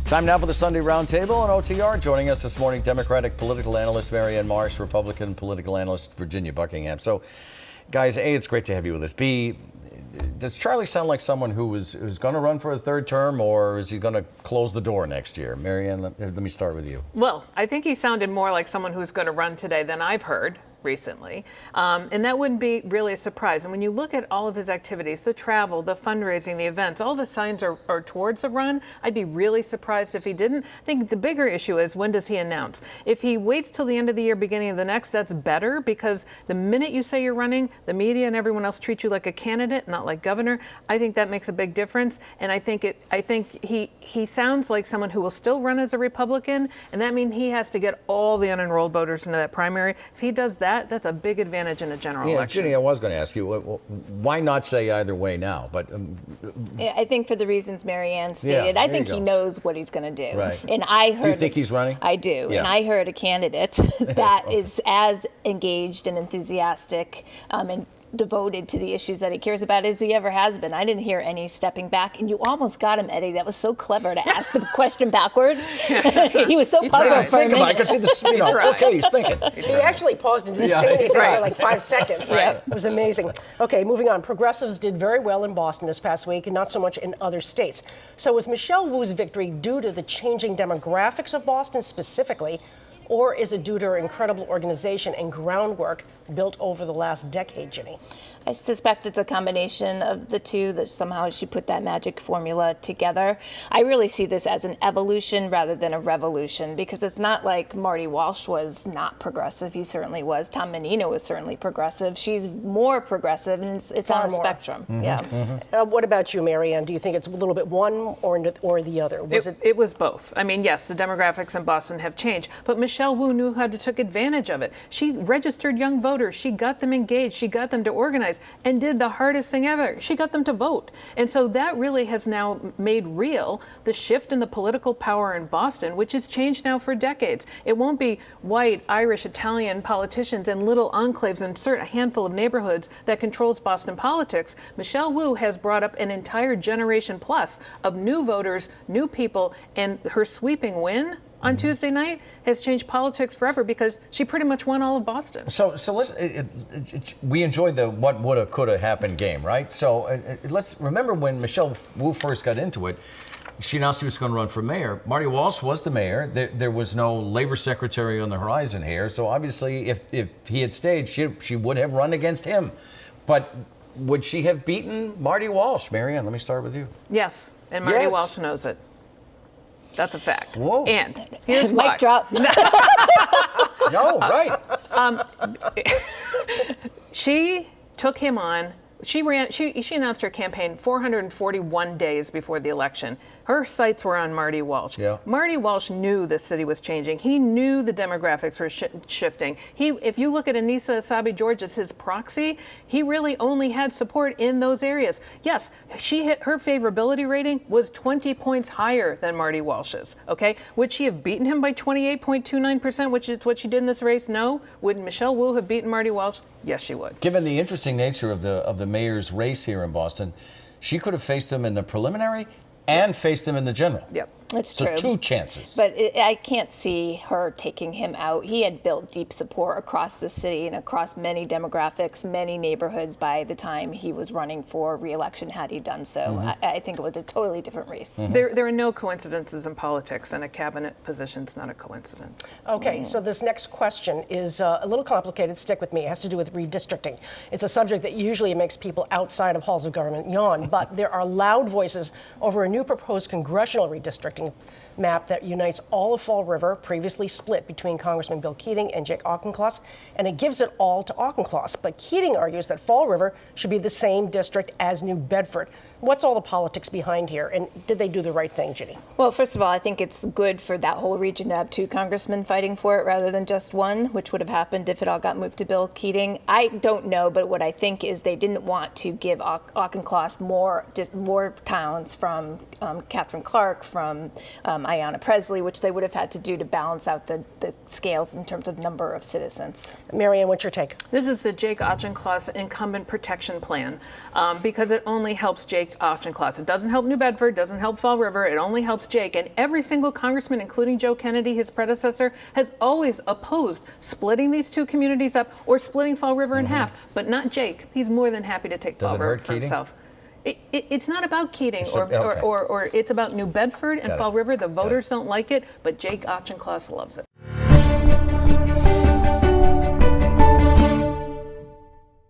Time now for the Sunday Roundtable on OTR. Joining us this morning, Democratic political analyst Marianne Marsh, Republican political analyst Virginia Buckingham. So, guys, A, it's great to have you with us. B, does Charlie sound like someone who's going to run for a third term, or is he going to close the door next year? Marianne, let me start with you. Well, I think he sounded more like someone who's going to run today than I've heard recently. And that wouldn't be really a surprise. And when you look at all of his activities, the travel, the fundraising, the events, all the signs are towards a run. I'd be really surprised if he didn't. I think the bigger issue is, when does he announce? If he waits till the end of the year, beginning of the next, that's better, because the minute you say you're running, the media and everyone else treat you like a candidate, not like governor. I think that makes a big difference. And I think he sounds like someone who will still run as a Republican, and that means he has to get all the unenrolled voters into that primary. If he does that, that's a big advantage in a general election. Ginny, I was going to ask you, why not say either way now? But I think for the reasons Marianne stated, I think he knows what he's going to do. Right. And I heard. Do you think he's running? I do. Yeah. And I heard a candidate that is as engaged and enthusiastic and devoted to the issues that he cares about as he ever has been. I didn't hear any stepping back, and you almost got him, Eddie. That was so clever to ask the question backwards. He was so puzzled for a minute. I can see the okay, he's thinking. He actually paused and didn't say anything for like 5 seconds. Right. It was amazing. Okay, moving on. Progressives did very well in Boston this past week, and not so much in other states. So was Michelle Wu's victory due to the changing demographics of Boston specifically, or is it due to her incredible organization and groundwork built over the last decade, Ginny? I suspect it's a combination of the two, that somehow she put that magic formula together. I really see this as an evolution rather than a revolution, because it's not like Marty Walsh was not progressive. He certainly was. Tom Menino was certainly progressive. She's more progressive, and it's on a spectrum. Mm-hmm. Yeah. Mm-hmm. What about you, Marianne? Do you think it's a little bit one or the other? It was both. I mean, yes, the demographics in Boston have changed, but Michelle Wu knew how to take advantage of it. She registered young voters. She got them engaged. She got them to organize, and did the hardest thing ever. She got them to vote. And so that really has now made real the shift in the political power in Boston, which has changed now for decades. It won't be white, Irish, Italian politicians in little enclaves in a handful of neighborhoods that controls Boston politics. Michelle Wu has brought up an entire generation plus of new voters, new people, and her sweeping win on Tuesday night has changed politics forever, because she pretty much won all of Boston. So we enjoyed the what woulda coulda happened game, right? So let's remember when Michelle Wu first got into it. She announced she was going to run for mayor. Marty Walsh was the mayor. There was no labor secretary on the horizon here. So obviously, if he had stayed, she would have run against him. But would she have beaten Marty Walsh? Marianne, let me start with you. Yes, and Marty Walsh knows it. That's a fact. Whoa. And here's why. Mic drop. No, right. She took him on. She announced her campaign 441 days before the election. Her sights were on Marty Walsh. Yeah. Marty Walsh knew the city was changing. He knew the demographics were shifting. If you look at Anissa Essabi-George as his proxy, he really only had support in those areas. Yes, her favorability rating was 20 points higher than Marty Walsh's. Okay, would she have beaten him by 28.29%, which is what she did in this race? No. Would Michelle Wu have beaten Marty Walsh? Yes, she would. Given the interesting nature of the mayor's race here in Boston, she could have faced him in the preliminary and faced him in the general. Yep. It's so true. 2 chances. But I can't see her taking him out. He had built deep support across the city and across many demographics, many neighborhoods by the time he was running for re-election, had he done so. Mm-hmm. I think it was a totally different race. Mm-hmm. There are no coincidences in politics, and a cabinet position's not a coincidence. Okay, so this next question is a little complicated. Stick with me. It has to do with redistricting. It's a subject that usually makes people outside of halls of government yawn, but there are loud voices over a new proposed congressional redistricting map that unites all of Fall River, previously split between Congressman Bill Keating and Jake Auchincloss, and it gives it all to Auchincloss. But Keating argues that Fall River should be the same district as New Bedford. What's all the politics behind here, and did they do the right thing, Ginny? Well, first of all, I think it's good for that whole region to have 2 congressmen fighting for it rather than just one, which would have happened if it all got moved to Bill Keating. I don't know, but what I think is they didn't want to give Auchincloss more towns from Catherine Clark, from Ayanna Presley, which they would have had to do to balance out the scales in terms of number of citizens. Marianne, what's your take? This is the Jake Auchincloss Incumbent Protection Plan, because it only helps Jake Jake Auchincloss. It doesn't help New Bedford, doesn't help Fall River. It only helps Jake. And every single congressman, including Joe Kennedy, his predecessor, has always opposed splitting these two communities up or splitting Fall River in half. But not Jake. He's more than happy to take Does Fall it River hurt for Keating? himself. It's not about Keating Okay. or it's about New Bedford and Got it. Fall River. The voters don't like it, but Jake Auchincloss loves it.